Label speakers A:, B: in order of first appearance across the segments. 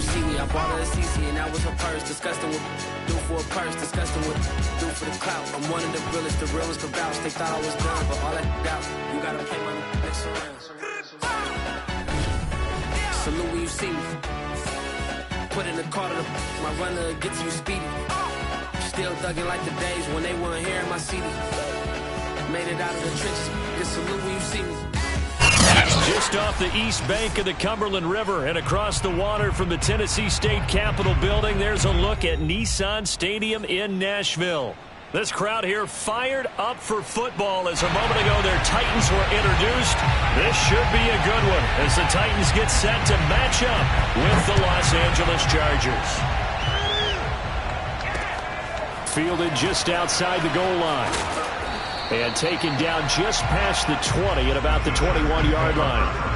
A: see me. I bought her a CC and that was her purse. Disgusting with do for a purse. Disgusting with do for the clout. I'm one of the realest the vouch. They thought I was done, but all that out. You gotta pay my next around. Salute when you see me. Put in the car to my runner, get to you speedy. Still thugging like the days when they weren't here in my CD. Made it out of the trenches. Just salute when you see me.
B: Just off the east bank of the Cumberland River and across the water from the Tennessee State Capitol building, there's a look at Nissan Stadium in Nashville. This crowd here fired up for football as a moment ago their Titans were introduced. This should be a good one as the Titans get set to match up with the Los Angeles Chargers. Fielded just outside the goal line. And taken down just past the 20 at about the 21-yard line.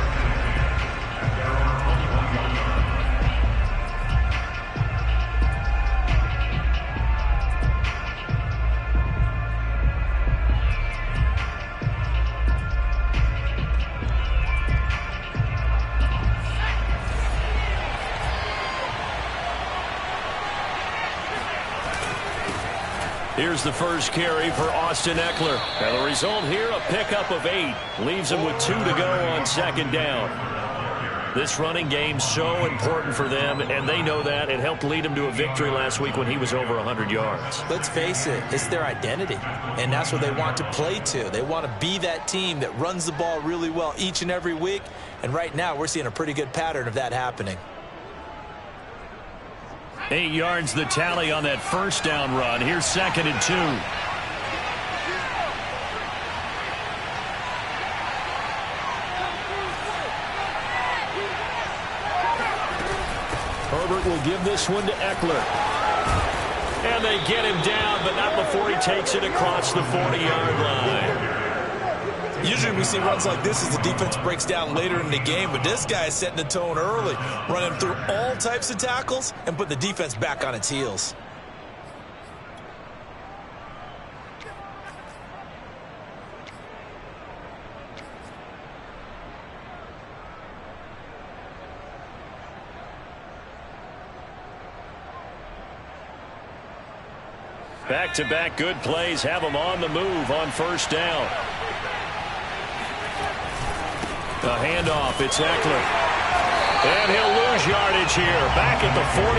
B: Here's the first carry for Austin Ekeler. And the result here, a pickup of 8. Leaves him with 2 to go on second down. This running game so important for them, and they know that. It helped lead him to a victory last week when he was over 100 yards.
C: Let's face it, it's their identity, and that's what they want to play to. They want to be that team that runs the ball really well each and every week, and right now we're seeing a pretty good pattern of that happening.
B: 8 yards the tally on that first down run. Here's 2nd and 2. Herbert will give this one to Ekeler. And they get him down, but not before he takes it across the 40-yard line.
C: Usually we see runs like this as the defense breaks down later in the game, but this guy is setting the tone early, running through all types of tackles and put the defense back on its heels.
B: Back-to-back good plays have him on the move on first down. The handoff, it's Ekeler. And he'll lose yardage here. Back at the 41.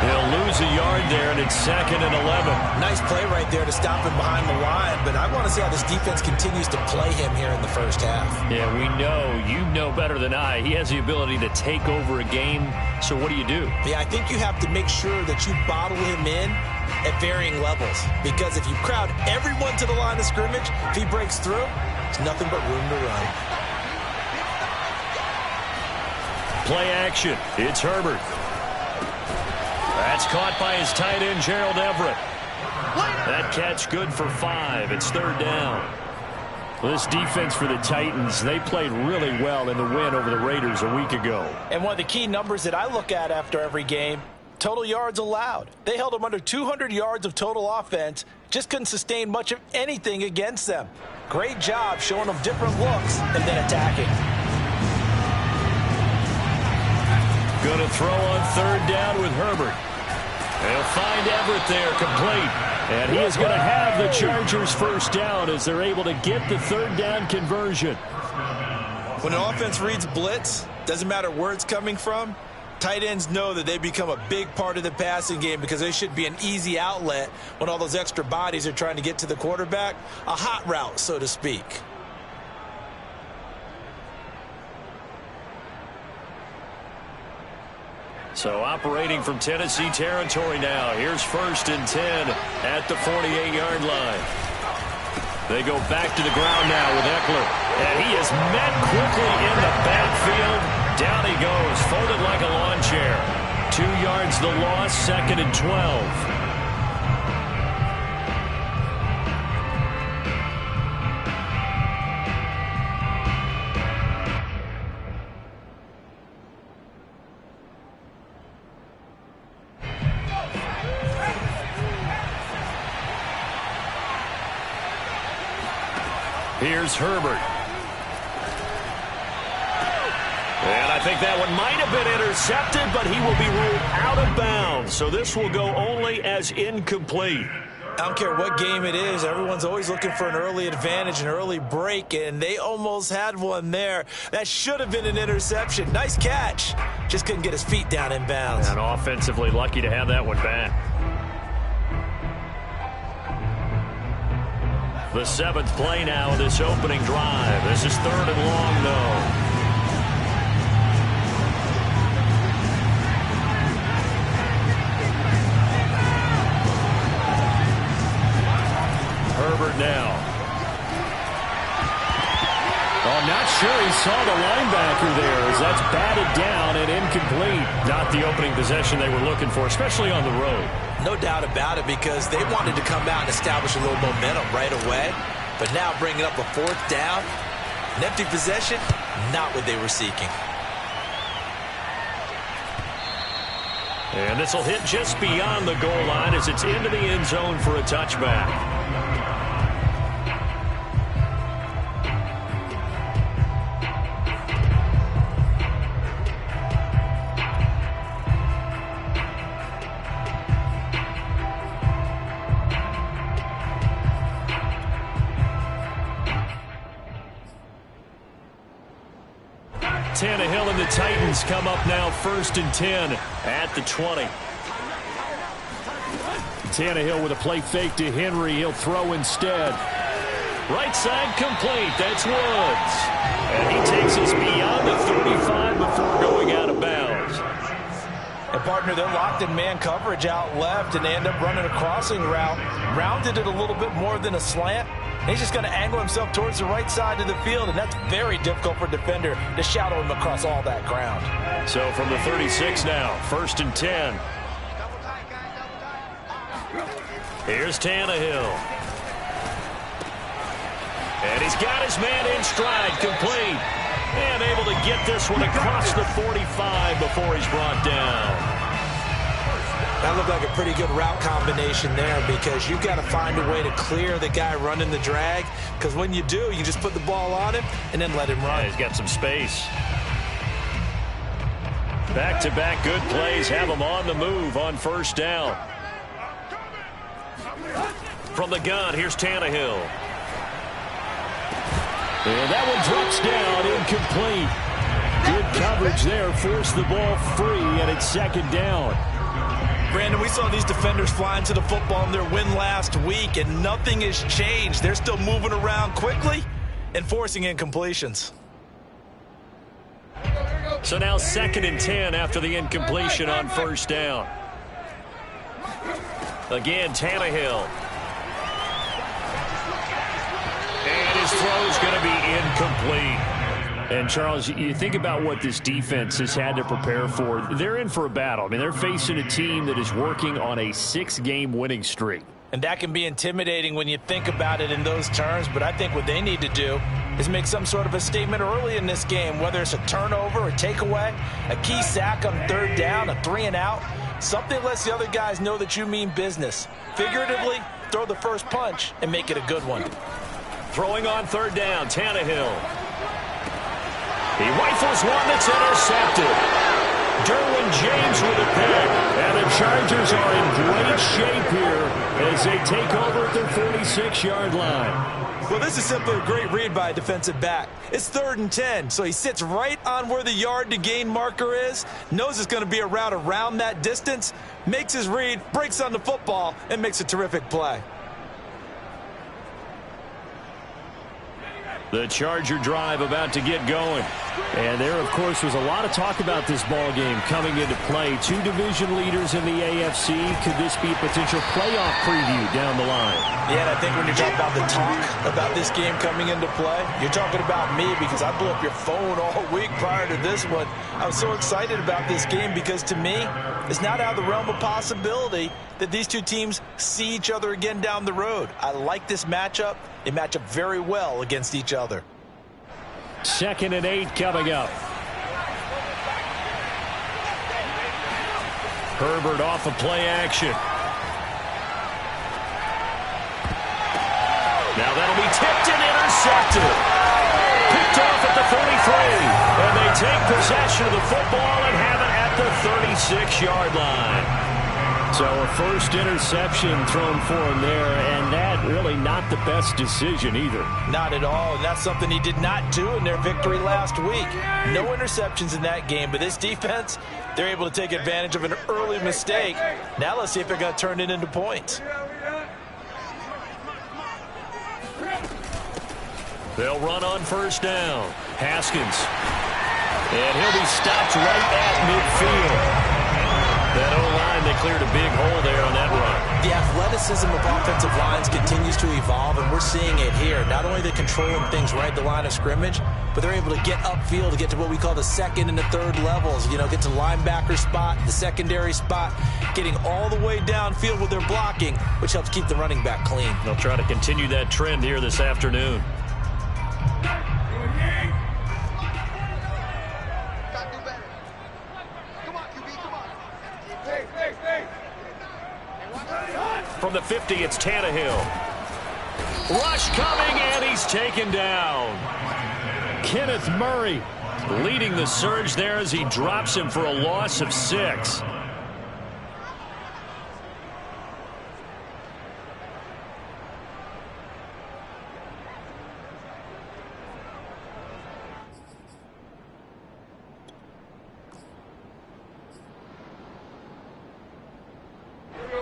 B: He'll lose a yard there, and it's 2nd and 11.
C: Nice play right there to stop him behind the line, but I want to see how this defense continues to play him here in the first half.
B: Yeah, we know. You know better than I. He has the ability to take over a game, so what do you do?
C: Yeah, I think you have to make sure that you bottle him in at varying levels, because if you crowd everyone to the line of scrimmage, if he breaks through, there's nothing but room to run.
B: Play action. It's Herbert. That's caught by his tight end, Gerald Everett. That catch good for 5. It's 3rd down. This defense for the Titans, they played really well in the win over the Raiders a week ago.
C: And one of the key numbers that I look at after every game, total yards allowed. They held them under 200 yards of total offense, just couldn't sustain much of anything against them. Great job showing them different looks and then attacking.
B: Going to throw on 3rd down with Herbert. They'll find Everett there, complete. And he is going to have the Chargers first down as they're able to get the 3rd down conversion.
C: When an offense reads blitz, doesn't matter where it's coming from, tight ends know that they become a big part of the passing game because they should be an easy outlet when all those extra bodies are trying to get to the quarterback. A hot route, so to speak.
B: So operating from Tennessee territory now. Here's 1st and 10 at the 48-yard line. They go back to the ground now with Ekeler. And he is met quickly in the backfield. Down he goes, folded like a lawn chair. 2 yards the loss, 2nd and 12. Here's Herbert. And I think that one might have been intercepted, but he will be ruled out of bounds. So this will go only as incomplete.
C: I don't care what game it is. Everyone's always looking for an early advantage, an early break, and they almost had one there. That should have been an interception. Nice catch. Just couldn't get his feet down in bounds.
B: And offensively lucky to have that one back. The 7th play now of this opening drive. This is 3rd and long, though. Herbert now. Oh, not sure he saw the linebacker there as that's batted down and incomplete. Not the opening possession they were looking for, especially on the road.
C: No doubt about it, because they wanted to come out and establish a little momentum right away. But now bringing up a 4th down, an empty possession, not what they were seeking.
B: And this will hit just beyond the goal line as it's into the end zone for a touchback. Tannehill and the Titans come up now 1st and 10 at the 20. Tannehill with a play fake to Henry. He'll throw instead. Right side complete. That's Woods. And he takes us beyond the 35 before going out of bounds.
C: And partner, they're locked in man coverage out left, and they end up running a crossing route. Rounded it a little bit more than a slant. He's just going to angle himself towards the right side of the field, and that's very difficult for a defender to shadow him across all that ground.
B: So from the 36 now, 1st and 10. Here's Tannehill. And he's got his man in stride, complete. And able to get this one across the 45 before he's brought down.
C: That looked like a pretty good route combination there, because you've got to find a way to clear the guy running the drag, because when you do, you just put the ball on him and then let him run.
B: Yeah, he's got some space. Back-to-back good plays have him on the move on 1st down. From the gun, here's Tannehill. And that one drops down, incomplete. Good coverage there, forced the ball free, and it's 2nd down.
C: Brandon, we saw these defenders flying to the football in their win last week, and nothing has changed. They're still moving around quickly and forcing incompletions.
B: So now 2nd and 10 after the incompletion on 1st down. Again, Tannehill. And his throw's going to be incomplete. And, Charles, you think about what this defense has had to prepare for. They're in for a battle. I mean, they're facing a team that is working on a 6-game winning streak.
C: And that can be intimidating when you think about it in those terms. But I think what they need to do is make some sort of a statement early in this game, whether it's a turnover, a takeaway, a key sack on 3rd down, a 3-and-out. Something that lets the other guys know that you mean business. Figuratively, throw the first punch and make it a good one.
B: Throwing on 3rd down, Tannehill. He rifles one that's intercepted. Derwin James with a pick. And the Chargers are in great shape here as they take over at their 46-yard line.
C: Well, this is simply a great read by a defensive back. It's 3rd and 10, so he sits right on where the yard-to-gain marker is, knows it's going to be a route around that distance, makes his read, breaks on the football, and makes a terrific play.
B: The Charger drive about to get going. And there, of course, was a lot of talk about this ball game coming into play. 2 division leaders in the AFC. Could this be a potential playoff preview down the line?
C: Yeah, and I think when you're talking about the talk about this game coming into play, you're talking about me, because I blew up your phone all week prior to this one. I was so excited about this game because, to me, it's not out of the realm of possibility that these two teams see each other again down the road. I like this matchup. They match up very well against each other.
B: 2nd and 8 coming up. Herbert off of play action. Now that'll be tipped and intercepted. Picked picked off at the 33. And they take possession of the football and have it at the 36-yard line. So a first interception thrown for him there, and that really not the best decision either.
C: Not at all, and that's something he did not do in their victory last week. No interceptions in that game, but this defense, they're able to take advantage of an early mistake. Now let's see if they're going to turn it into points.
B: They'll run on first down. Haskins. And he'll be stopped right at midfield. That O-line, they cleared a big hole there on that run.
C: The athleticism of offensive lines continues to evolve, and we're seeing it here. Not only are they controlling things right at the line of scrimmage, but they're able to get upfield to get to what we call the second and the third levels. You know, get to the linebacker spot, the secondary spot, getting all the way downfield with their blocking, which helps keep the running back clean.
B: They'll try to continue that trend here this afternoon. From the 50, it's Tannehill. Rush coming, and he's taken down. Kenneth Murray leading the surge there as he drops him for a loss of 6.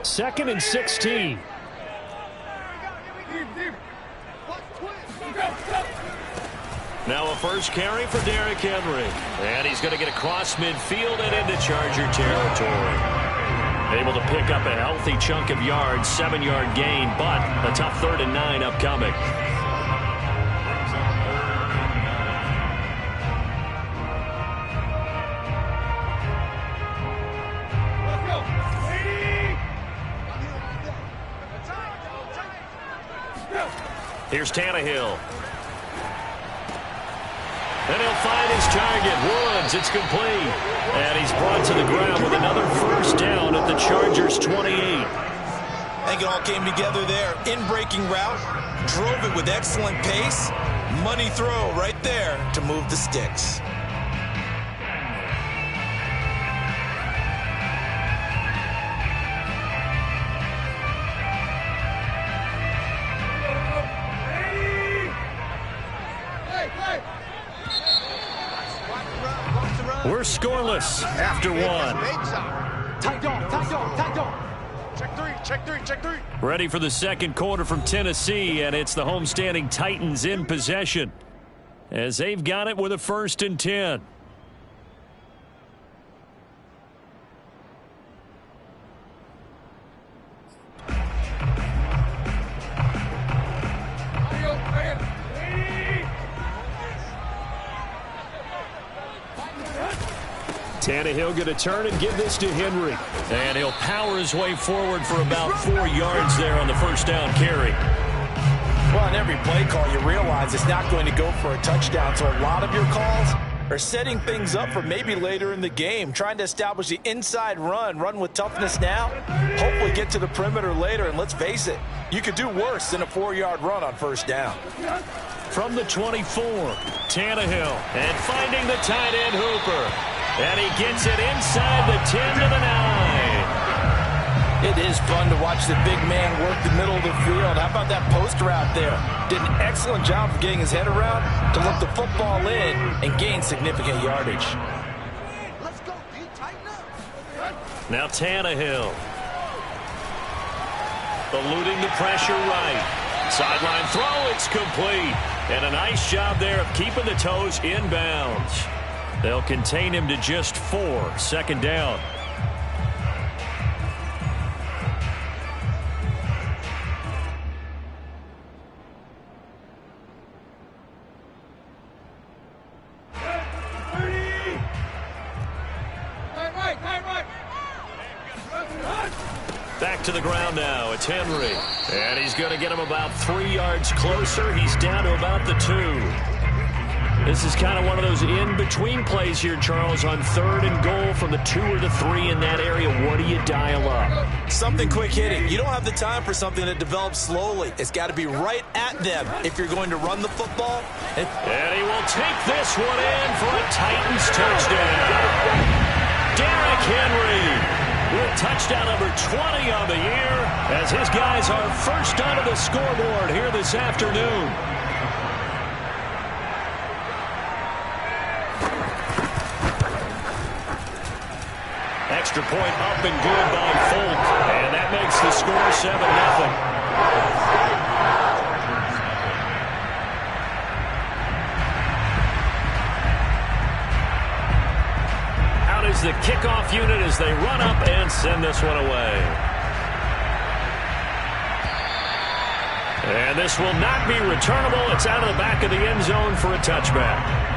B: Second and 16. Now a first carry for Derrick Henry. And he's going to get across midfield and into Charger territory. Able to pick up a healthy chunk of yards, 7-yard gain, but a tough 3rd and 9 upcoming. Here's Tannehill. And he'll find his target. Woods, it's complete. And he's brought to the ground with another first down at the Chargers' 28.
C: I think it all came together there. In-breaking route, drove it with excellent pace. Money throw right there to move the sticks.
B: We're scoreless after 1.
D: Check three.
B: Ready for the second quarter from Tennessee, and it's the homestanding Titans in possession as they've got it with a 1st and 10. Tannehill going to turn and give this to Henry. And he'll power his way forward for about 4 yards there on the first down carry.
C: Well, on every play call, you realize it's not going to go for a touchdown. So a lot of your calls are setting things up for maybe later in the game, trying to establish the inside run with toughness now, hopefully get to the perimeter later. And let's face it, you could do worse than a 4-yard run on first down.
B: From the 24, Tannehill, and finding the tight end Hooper. And he gets it inside the 10 to the 9.
C: It is fun to watch the big man work the middle of the field. How about that post route there? Did an excellent job of getting his head around to look the football in and gain significant yardage.
D: Let's go, D. Tighten up.
B: Now Tannehill. Eluding the pressure right. Sideline throw, it's complete. And a nice job there of keeping the toes inbounds. They'll contain him to just 4. 2nd down. Back to the ground now. It's Henry. And he's going to get him about 3 yards closer. He's down to about the 2. This is kind of one of those in-between plays here, Charles, on 3rd and goal from the 2 or the 3 in that area. What do you dial up?
C: Something quick hitting. You don't have the time for something that develops slowly. It's got to be right at them if you're going to run the football.
B: And he will take this one in for a Titans touchdown. Derrick Henry with touchdown number 20 on the year as his guys are first onto the scoreboard here this afternoon. Extra point up and good by Folk, and that makes the score 7-0. Out is the kickoff unit as they run up and send this one away. And this will not be returnable. It's out of the back of the end zone for a touchback.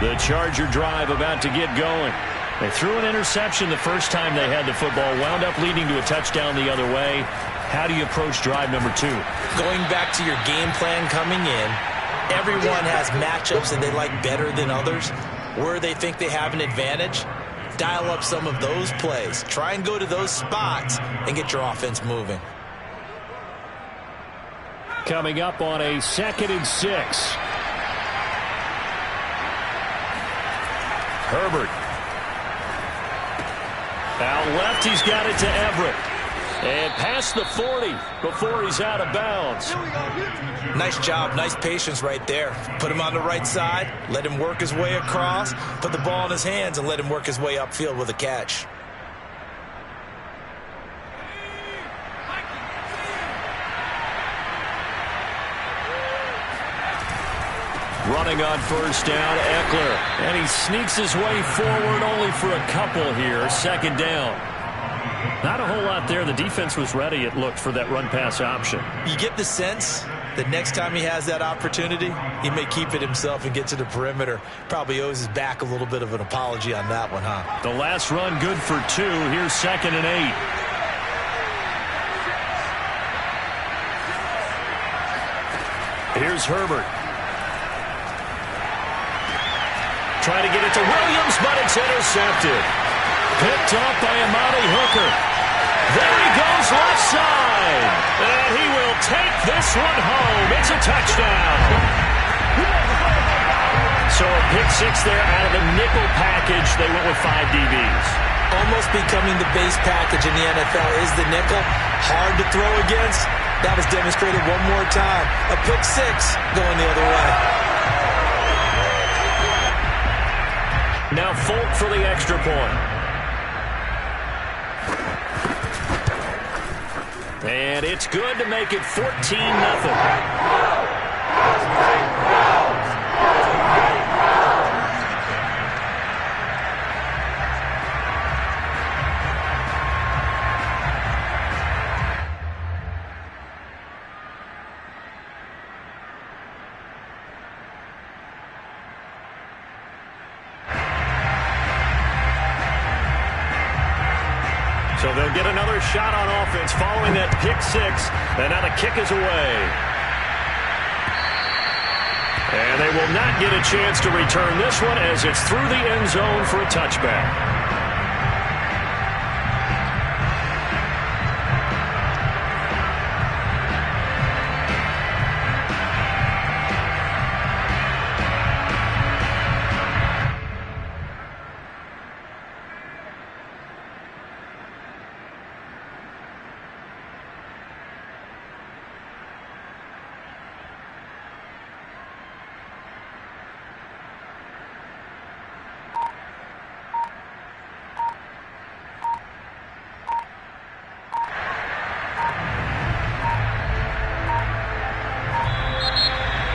B: The Charger drive about to get going. They threw an interception the first time they had the football, wound up leading to a touchdown the other way. How do you approach drive number 2?
C: Going back to your game plan coming in, everyone has matchups that they like better than others. Where they think they have an advantage, dial up some of those plays. Try and go to those spots and get your offense moving.
B: Coming up on a 2nd and 6. Herbert. Out left, he's got it to Everett. And past the 40 before he's out of bounds.
C: Nice job, nice patience right there. Put him on the right side, let him work his way across, put the ball in his hands, and let him work his way upfield with a catch.
B: Running on first down, Eckler. And he sneaks his way forward only for a couple here. 2nd down. Not a whole lot there. The defense was ready, it looked, for that run-pass option.
C: You get the sense that next time he has that opportunity, he may keep it himself and get to the perimeter. Probably owes his back a little bit of an apology on that one, huh?
B: The last run good for 2. Here's 2nd and 8. Here's Herbert. Trying to get it to Williams, but it's intercepted. Picked up by Amani Hooker. There he goes left side. And he will take this one home. It's a touchdown. So a pick 6 there out of the nickel package. They went with 5 DBs.
C: Almost becoming the base package in the NFL is the nickel. Hard to throw against. That was demonstrated one more time. A pick 6 going the other way.
B: Now Folk for the extra point. And it's good to make it 14-0. So they'll get another shot on offense following that pick 6. And now the kick is away. And they will not get a chance to return this one as it's through the end zone for a touchback.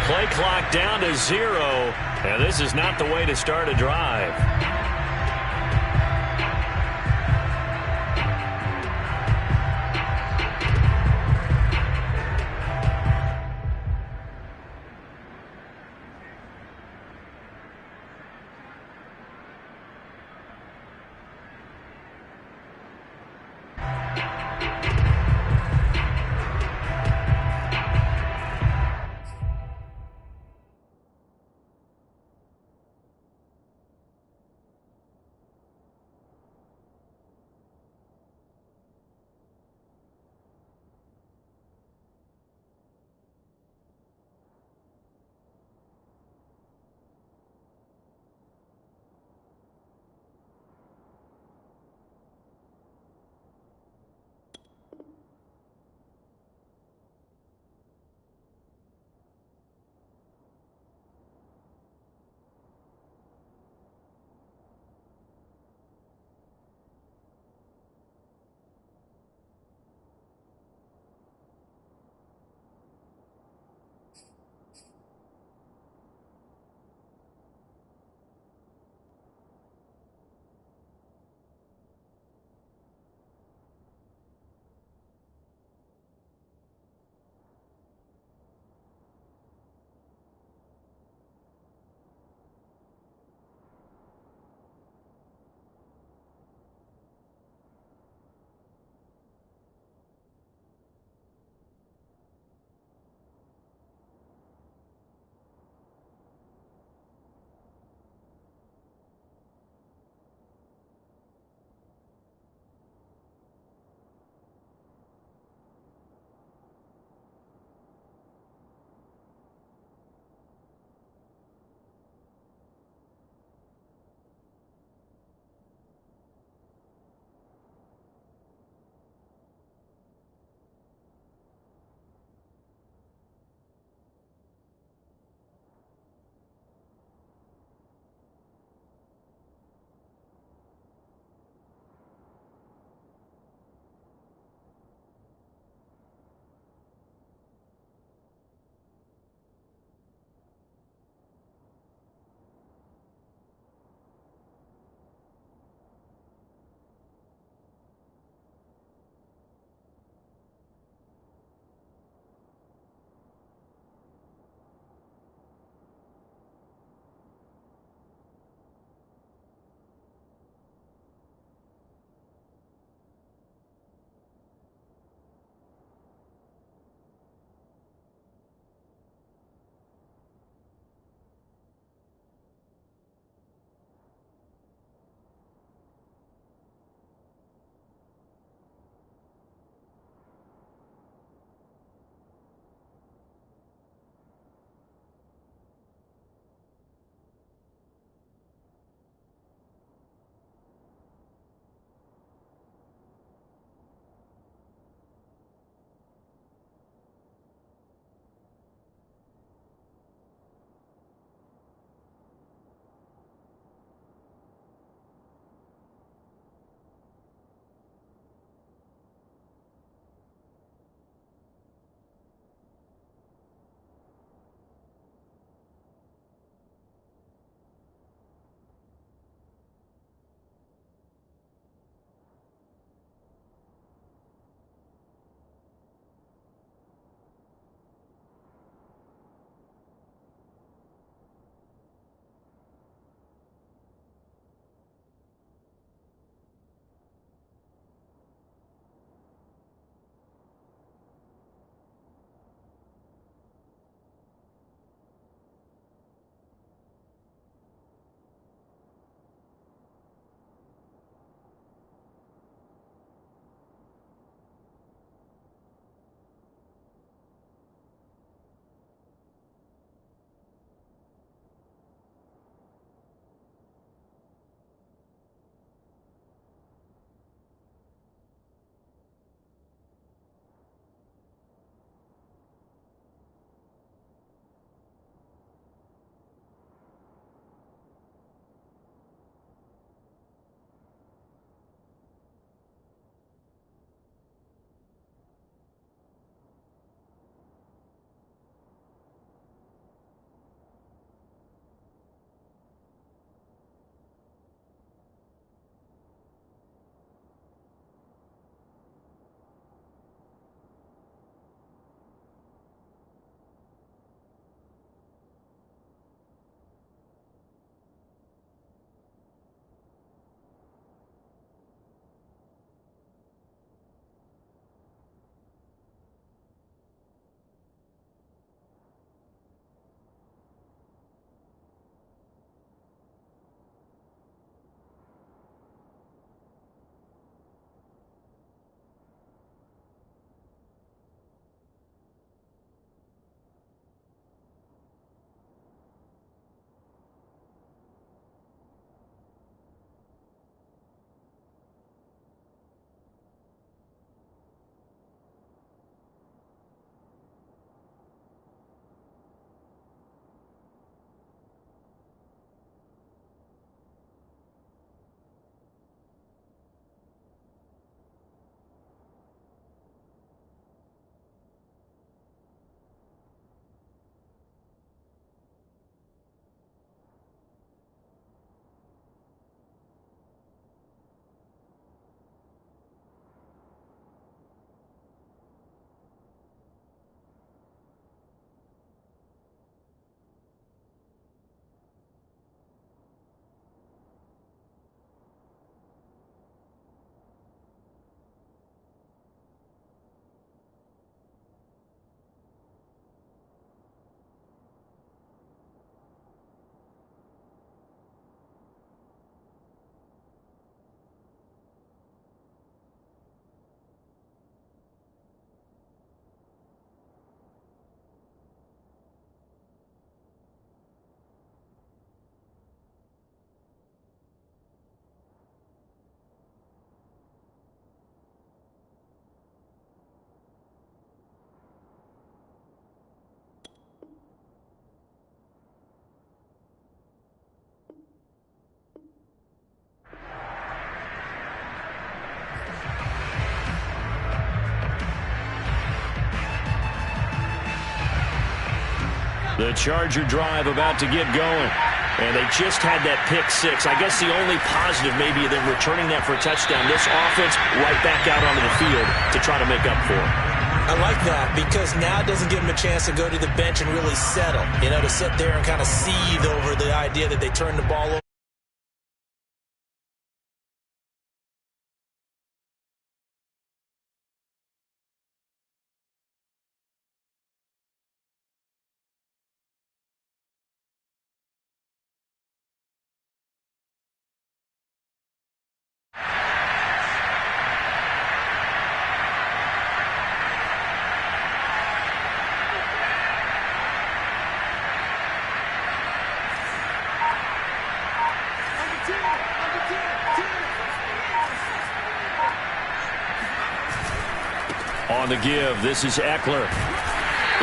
B: Play clock down to 0, and this is not the way to start a drive. The Charger drive about to get going. And they just had that pick six. I guess the only positive maybe than returning that for a touchdown. This offense right back out onto the field to try to make up for it.
C: I like that because now it doesn't give them a chance to go to the bench and really settle. To sit there and kind of seethe over the idea that they turned the ball over.
B: On the give, this is Eckler.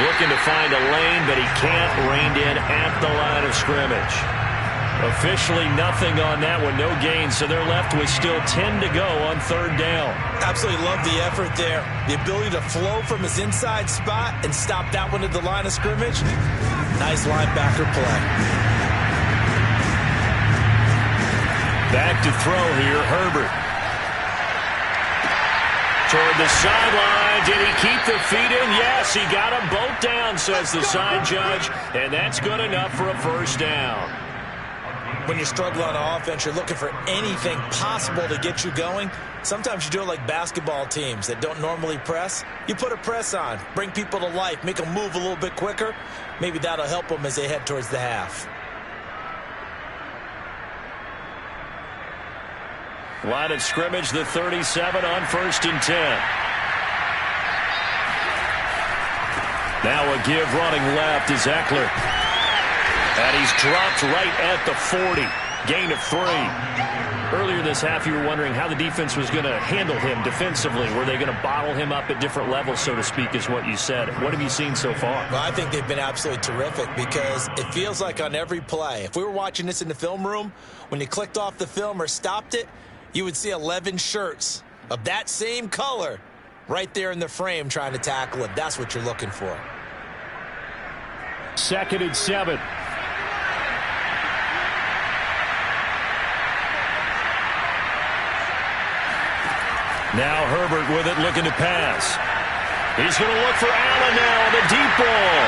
B: Looking to find a lane, but he can't. Reined in at the line of scrimmage. Officially nothing on that one, no gain, so they're left with still 10 to go on third down.
C: Absolutely love the effort there. The ability to flow from his inside spot and stop that one at the line of scrimmage. Nice linebacker play.
B: Back to throw here, Herbert. Toward the sideline. Did he keep the feet in? Yes, he got them both down, says the side judge, and that's good enough for a first down.
C: When you struggle on offense, you're looking for anything possible to get you going. Sometimes you do it like basketball teams that don't normally press. You put a press on, bring people to life, make them move a little bit quicker. Maybe that'll help them as they head towards the half.
B: Line of scrimmage, the 37 on 1st and 10. Now a give running left is Eckler. And he's dropped right at the 40. Gain of 3. Earlier this half, you were wondering how the defense was going to handle him defensively. Were they going to bottle him up at different levels, so to speak, is what you said. What have you seen so far?
C: Well, I think they've been absolutely terrific because it feels like on every play, if we were watching this in the film room, when you clicked off the film or stopped it, you would see 11 shirts of that same color right there in the frame trying to tackle it. That's what you're looking for.
B: 2nd and 7. Now Herbert with it, looking to pass. He's going to look for Allen now on the deep ball.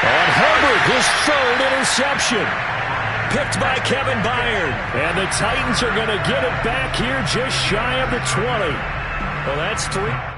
B: On Herbert, his 3rd interception. Picked by Kevin Byard. And the Titans are going to get it back here just shy of the 20. Well, that's 3.